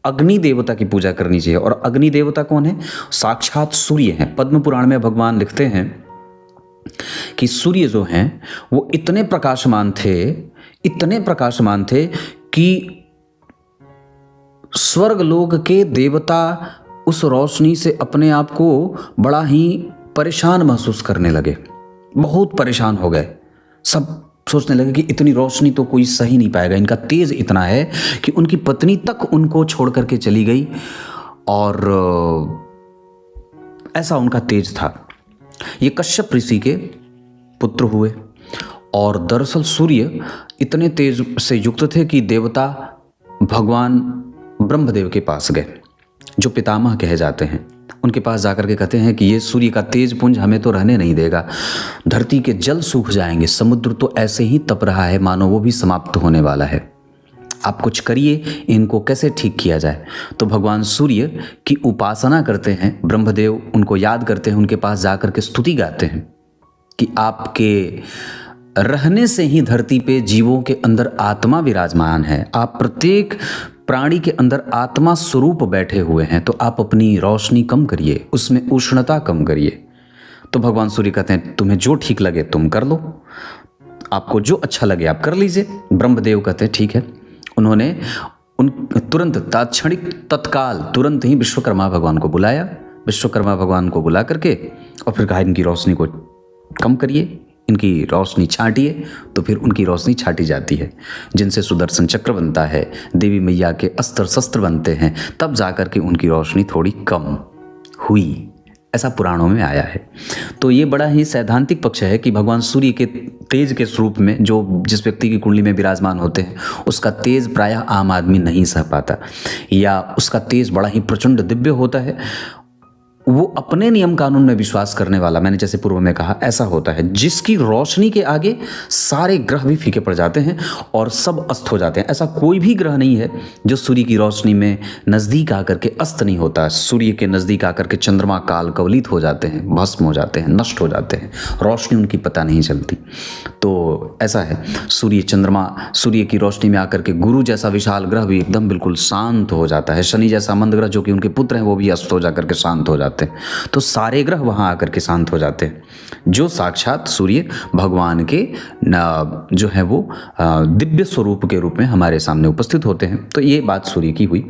अग्नि देवता की पूजा करनी चाहिए। और अग्नि देवता कौन है? साक्षात सूर्य हैं। पद्म पुराण में भगवान लिखते हैं कि सूर्य जो हैं वो इतने प्रकाशमान थे कि स्वर्ग लोक के देवता उस रोशनी से अपने आप को बड़ा ही परेशान महसूस करने लगे, बहुत परेशान हो गए। सब सोचने लगे कि इतनी रोशनी तो कोई सही नहीं पाएगा, इनका तेज इतना है कि उनकी पत्नी तक उनको छोड़ करके चली गई, और ऐसा उनका तेज था। ये कश्यप ऋषि के पुत्र हुए, और दरअसल सूर्य इतने तेज से युक्त थे कि देवता भगवान ब्रह्मदेव के पास गए, जो पितामह कहे जाते हैं। उनके पास जाकर के कहते हैं कि ये सूर्य का तेज पुंज हमें तो रहने नहीं देगा, धरती के जल सूख जाएंगे, समुद्र तो ऐसे ही तप रहा है मानो वो भी समाप्त होने वाला है, आप कुछ करिए, इनको कैसे ठीक किया जाए। तो भगवान सूर्य की उपासना करते हैं, ब्रह्मदेव उनको याद करते हैं, उनके पास जाकर के स्तुति गाते हैं कि आपके रहने से ही धरती पे जीवों के अंदर आत्मा विराजमान है, आप प्रत्येक प्राणी के अंदर आत्मा स्वरूप बैठे हुए हैं, तो आप अपनी रोशनी कम करिए, उसमें उष्णता कम करिए। तो भगवान सूर्य कहते हैं तुम्हें जो ठीक लगे तुम कर लो, आपको जो अच्छा लगे आप कर लीजिए। ब्रह्मदेव कहते हैं ठीक है। उन्होंने तुरंत तत्काल तुरंत ही विश्वकर्मा भगवान को बुलाया, विश्वकर्मा भगवान को बुला करके और फिर कहा इनकी रोशनी को कम करिए, इनकी रोशनी छांटिए। तो फिर उनकी रोशनी छाटी जाती है, जिनसे सुदर्शन चक्र बनता है, देवी मैया के अस्त्र शस्त्र बनते हैं, तब जाकर के उनकी रोशनी थोड़ी कम हुई, ऐसा पुराणों में आया है। तो ये बड़ा ही सैद्धांतिक पक्ष है कि भगवान सूर्य के तेज के स्वरूप में जो जिस व्यक्ति की कुंडली में विराजमान होते हैं, उसका तेज प्रायः आम आदमी नहीं सह पाता, या उसका तेज बड़ा ही प्रचंड दिव्य होता है। वो अपने नियम कानून में विश्वास करने वाला, मैंने जैसे पूर्व में कहा, ऐसा होता है जिसकी रोशनी के आगे सारे ग्रह भी फीके पड़ जाते हैं और सब अस्त हो जाते हैं। ऐसा कोई भी ग्रह नहीं है जो सूर्य की रोशनी में नज़दीक आकर के अस्त नहीं होता। सूर्य के नज़दीक आकर के चंद्रमा काल कवलित हो जाते हैं, भस्म हो जाते हैं, नष्ट हो जाते हैं, रोशनी उनकी पता नहीं चलती। तो ऐसा है, सूर्य की रोशनी में आकर के गुरु जैसा विशाल ग्रह भी एकदम बिल्कुल शांत हो जाता है, शनि जैसा मंद ग्रह जो कि उनके पुत्र हैं वो भी अस्त हो जाकर के शांत हो जाते हैं। तो सारे ग्रह वहां आकर के शांत हो जाते हैं, जो साक्षात सूर्य भगवान के जो है वो दिव्य स्वरूप के रूप में हमारे सामने उपस्थित होते हैं। तो ये बात सूर्य की हुई।